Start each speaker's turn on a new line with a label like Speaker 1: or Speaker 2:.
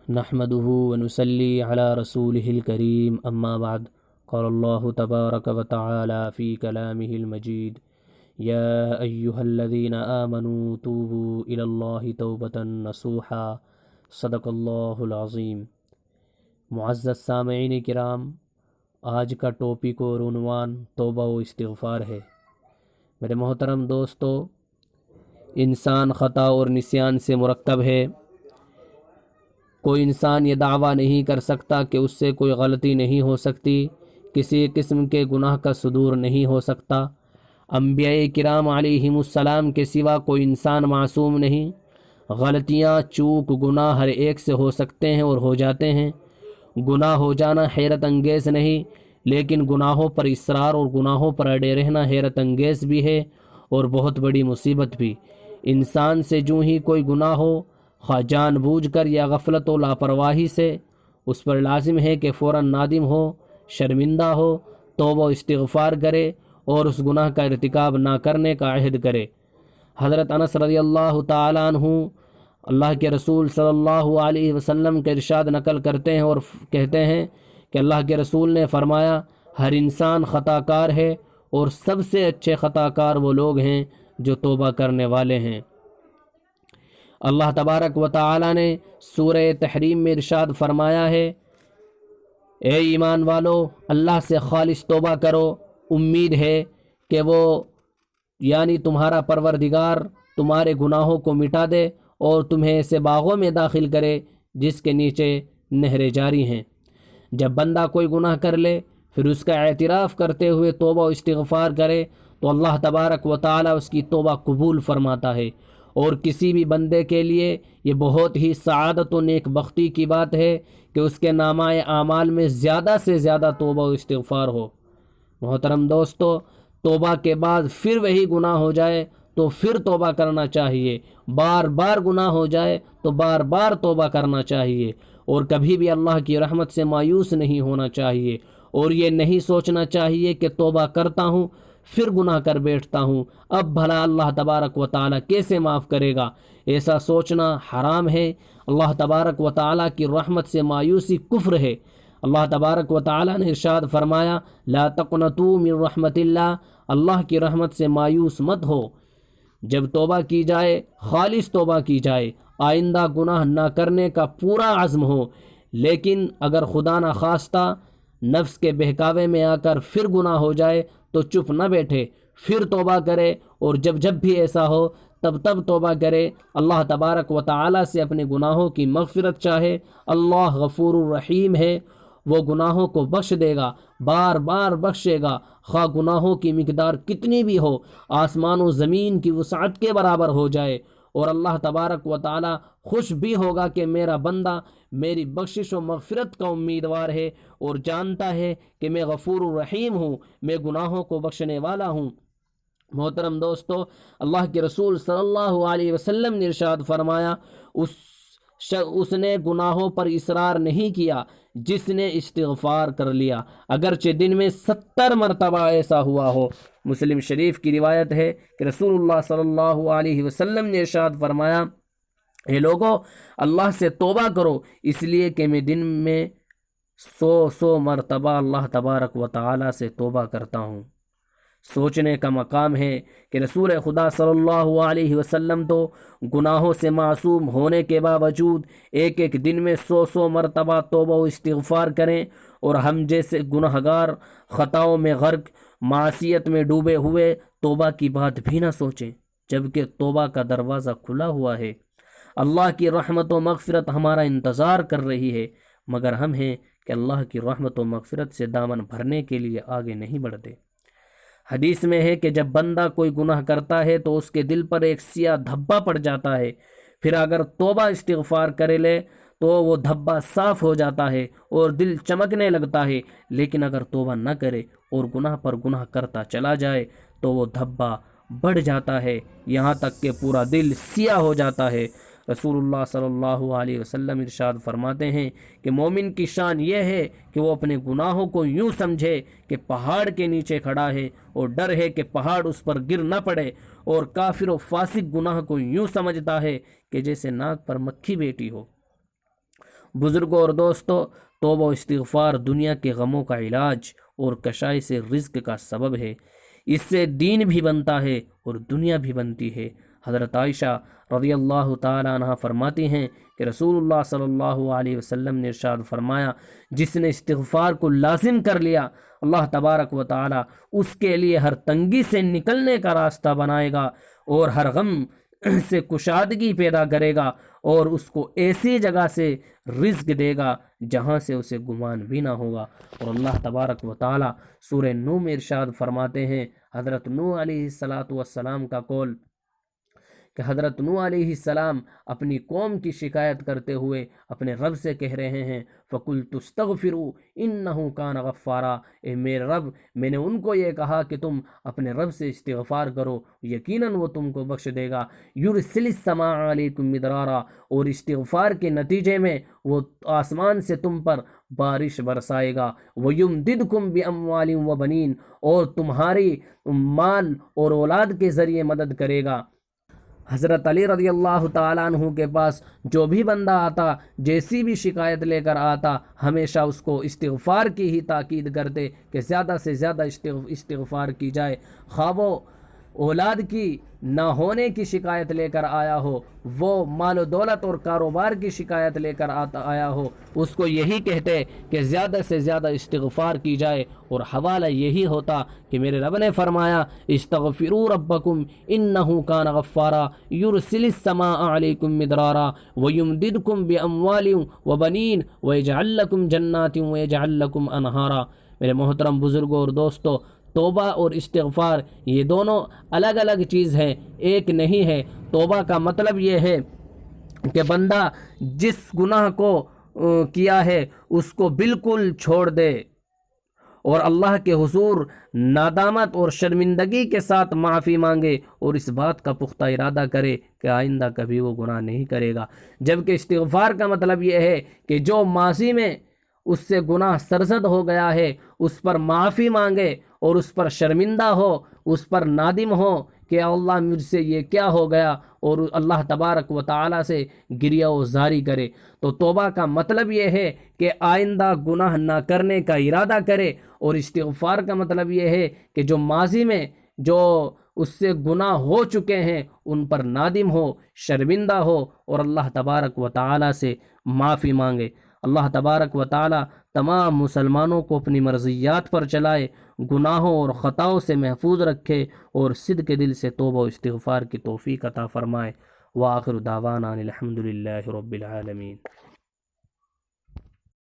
Speaker 1: نحمده ونصلي على رسوله الكريم اما بعد قال الله تبارك وتعالى في كلامه المجيد يا أيها الذين آمنوا توبوا إلى الله توبة نصوحا صدق اللہ العظیم۔ معزز سامعین کرام، آج کا ٹاپک اور عنوان توبہ و استغفار ہے۔ میرے محترم دوستو، انسان خطا اور نسیان سے مرکب ہے۔ کوئی انسان یہ دعویٰ نہیں کر سکتا کہ اس سے کوئی غلطی نہیں ہو سکتی، کسی قسم کے گناہ کا صدور نہیں ہو سکتا۔ انبیاء کرام علیہم السلام کے سوا کوئی انسان معصوم نہیں۔ غلطیاں، چوک، گناہ ہر ایک سے ہو سکتے ہیں اور ہو جاتے ہیں۔ گناہ ہو جانا حیرت انگیز نہیں، لیکن گناہوں پر اصرار اور گناہوں پر اڑے رہنا حیرت انگیز بھی ہے اور بہت بڑی مصیبت بھی۔ انسان سے جو ہی کوئی گناہ ہو، خواہ جان بوجھ کر یا غفلت و لاپرواہی سے، اس پر لازم ہے کہ فوراً نادم ہو، شرمندہ ہو، توبہ و استغفار کرے اور اس گناہ کا ارتکاب نہ کرنے کا عہد کرے۔ حضرت انس رضی اللہ تعالیٰ عنہ اللہ کے رسول صلی اللہ علیہ وسلم کے ارشاد نقل کرتے ہیں اور کہتے ہیں کہ اللہ کے رسول نے فرمایا، ہر انسان خطا کار ہے اور سب سے اچھے خطا کار وہ لوگ ہیں جو توبہ کرنے والے ہیں۔ اللہ تبارک و تعالی نے سورہ تحریم میں ارشاد فرمایا ہے، اے ایمان والو، اللہ سے خالص توبہ کرو، امید ہے کہ وہ یعنی تمہارا پروردگار تمہارے گناہوں کو مٹا دے اور تمہیں ایسے باغوں میں داخل کرے جس کے نیچے نہریں جاری ہیں۔ جب بندہ کوئی گناہ کر لے، پھر اس کا اعتراف کرتے ہوئے توبہ و استغفار کرے تو اللہ تبارک و تعالی اس کی توبہ قبول فرماتا ہے۔ اور کسی بھی بندے کے لیے یہ بہت ہی سعادت و نیک بختی کی بات ہے کہ اس کے نامہ اعمال میں زیادہ سے زیادہ توبہ و استغفار ہو۔ محترم دوستو، توبہ کے بعد پھر وہی گناہ ہو جائے تو پھر توبہ کرنا چاہیے، بار بار گناہ ہو جائے تو بار بار توبہ کرنا چاہیے، اور کبھی بھی اللہ کی رحمت سے مایوس نہیں ہونا چاہیے، اور یہ نہیں سوچنا چاہیے کہ توبہ کرتا ہوں پھر گناہ کر بیٹھتا ہوں، اب بھلا اللہ تبارک و تعالیٰ کیسے معاف کرے گا۔ ایسا سوچنا حرام ہے۔ اللہ تبارک و تعالیٰ کی رحمت سے مایوسی کفر ہے۔ اللہ تبارک و تعالیٰ نے ارشاد فرمایا، لا تقنطوا من رحمت اللہ، اللہ کی رحمت سے مایوس مت ہو۔ جب توبہ کی جائے، خالص توبہ کی جائے، آئندہ گناہ نہ کرنے کا پورا عزم ہو، لیکن اگر خدا نہ خواستہ نفس کے بہکاوے میں آ کر پھر گناہ ہو جائے تو چپ نہ بیٹھے، پھر توبہ کرے، اور جب بھی ایسا ہو تب توبہ کرے، اللہ تبارک و تعالی سے اپنے گناہوں کی مغفرت چاہے۔ اللہ غفور الرحیم ہے، وہ گناہوں کو بخش دے گا، بار بار بخشے گا، خواہ گناہوں کی مقدار کتنی بھی ہو، آسمان و زمین کی وسعت کے برابر ہو جائے، اور اللہ تبارک و تعالی خوش بھی ہوگا کہ میرا بندہ میری بخشش و مغفرت کا امیدوار ہے اور جانتا ہے کہ میں غفور الرحیم ہوں، میں گناہوں کو بخشنے والا ہوں۔ محترم دوستو، اللہ کے رسول صلی اللہ علیہ وسلم نے ارشاد فرمایا، اس نے گناہوں پر اصرار نہیں کیا جس نے استغفار کر لیا، اگرچہ دن میں 70 مرتبہ ایسا ہوا ہو۔ مسلم شریف کی روایت ہے کہ رسول اللہ صلی اللہ علیہ وسلم نے ارشاد فرمایا، اے لوگو، اللہ سے توبہ کرو، اس لیے کہ میں دن میں 100 مرتبہ اللہ تبارک و تعالی سے توبہ کرتا ہوں۔ سوچنے کا مقام ہے کہ رسول خدا صلی اللہ علیہ وسلم تو گناہوں سے معصوم ہونے کے باوجود ایک دن میں 100 مرتبہ توبہ و استغفار کریں، اور ہم جیسے گنہگار خطاؤں میں غرق، معصیت میں ڈوبے ہوئے توبہ کی بات بھی نہ سوچیں، جبکہ توبہ کا دروازہ کھلا ہوا ہے۔ اللہ کی رحمت و مغفرت ہمارا انتظار کر رہی ہے، مگر ہم ہیں کہ اللہ کی رحمت و مغفرت سے دامن بھرنے کے لیے آگے نہیں بڑھتے۔ حدیث میں ہے کہ جب بندہ کوئی گناہ کرتا ہے تو اس کے دل پر ایک سیاہ دھبا پڑ جاتا ہے، پھر اگر توبہ استغفار کرے لے تو وہ دھبا صاف ہو جاتا ہے اور دل چمکنے لگتا ہے، لیکن اگر توبہ نہ کرے اور گناہ پر گناہ کرتا چلا جائے تو وہ دھبا بڑھ جاتا ہے، یہاں تک کہ پورا دل سیاہ ہو جاتا ہے۔ رسول اللہ صلی اللہ علیہ وسلم ارشاد فرماتے ہیں کہ مومن کی شان یہ ہے کہ وہ اپنے گناہوں کو یوں سمجھے کہ پہاڑ کے نیچے کھڑا ہے اور ڈر ہے کہ پہاڑ اس پر گر نہ پڑے، اور کافر و فاسق گناہ کو یوں سمجھتا ہے کہ جیسے ناک پر مکھی بیٹھی ہو۔ بزرگوں اور دوستو، توبہ و استغفار دنیا کے غموں کا علاج اور کشائش رزق کا سبب ہے۔ اس سے دین بھی بنتا ہے اور دنیا بھی بنتی ہے۔ حضرت عائشہ رضی اللہ تعالیٰ عنہ فرماتی ہیں کہ رسول اللہ صلی اللہ علیہ وسلم نے ارشاد فرمایا، جس نے استغفار کو لازم کر لیا، اللہ تبارک و تعالیٰ اس کے لیے ہر تنگی سے نکلنے کا راستہ بنائے گا اور ہر غم سے کشادگی پیدا کرے گا، اور اس کو ایسی جگہ سے رزق دے گا جہاں سے اسے گمان بھی نہ ہوگا۔ اور اللہ تبارک و تعالیٰ سورہ نوح میں ارشاد فرماتے ہیں، حضرت نوح علیہ السلام کا قول کہ حضرت نوح علیہ السلام اپنی قوم کی شکایت کرتے ہوئے اپنے رب سے کہہ رہے ہیں، فَقُلْتُ اسْتَغْفِرُوا إِنَّهُ كَانَ غَفَّارًا، اے میرے رب، میں نے ان کو یہ کہا کہ تم اپنے رب سے استغفار کرو، یقیناً وہ تم کو بخش دے گا۔ يُرْسِلِ السَّمَاءَ عَلَيْكُمْ مِدْرَارًا، اور استغفار کے نتیجے میں وہ آسمان سے تم پر بارش برسائے گا۔ وَيُمْدِدْكُمْ بِأَمْوَالٍ وَبَنِينَ، اور تمہاری مال اور اولاد کے ذریعے مدد کرے گا۔ حضرت علی رضی اللہ تعالیٰ عنہ کے پاس جو بھی بندہ آتا، جیسی بھی شکایت لے کر آتا، ہمیشہ اس کو استغفار کی ہی تاکید کرتے کہ زیادہ سے زیادہ استغفار کی جائے۔ خواہ وہ اولاد کی نہ ہونے کی شکایت لے کر آیا ہو، وہ مال و دولت اور کاروبار کی شکایت لے کر آیا ہو، اس کو یہی کہتے کہ زیادہ سے زیادہ استغفار کی جائے، اور حوالہ یہی ہوتا کہ میرے رب نے فرمایا، استغفروا ربکم انہ کان غفارا یرسل السماء علیکم مدرارا ویمددکم باموال وبنین ویجعل لکم جنات ویجعل لکم انہارا۔ میرے محترم بزرگوں اور دوستو، توبہ اور استغفار یہ دونوں الگ الگ چیز ہیں، ایک نہیں ہے۔ توبہ کا مطلب یہ ہے کہ بندہ جس گناہ کو کیا ہے اس کو بالکل چھوڑ دے اور اللہ کے حضور ندامت اور شرمندگی کے ساتھ معافی مانگے، اور اس بات کا پختہ ارادہ کرے کہ آئندہ کبھی وہ گناہ نہیں کرے گا۔ جبکہ استغفار کا مطلب یہ ہے کہ جو ماضی میں اس سے گناہ سرزد ہو گیا ہے اس پر معافی مانگے اور اس پر شرمندہ ہو، اس پر نادم ہو کہ اللہ مجھ سے یہ کیا ہو گیا، اور اللہ تبارک و تعالیٰ سے گریہ و زاری کرے۔ تو توبہ کا مطلب یہ ہے کہ آئندہ گناہ نہ کرنے کا ارادہ کرے، اور استغفار کا مطلب یہ ہے کہ جو ماضی میں جو اس سے گناہ ہو چکے ہیں ان پر نادم ہو، شرمندہ ہو، اور اللہ تبارک و تعالیٰ سے معافی مانگے۔ اللہ تبارک و تعالیٰ تمام مسلمانوں کو اپنی مرضیات پر چلائے، گناہوں اور خطاؤں سے محفوظ رکھے، اور صدق دل سے توبہ و استغفار کی توفیق عطا فرمائے۔ وآخر دعوانا الحمد للہ رب العالمین۔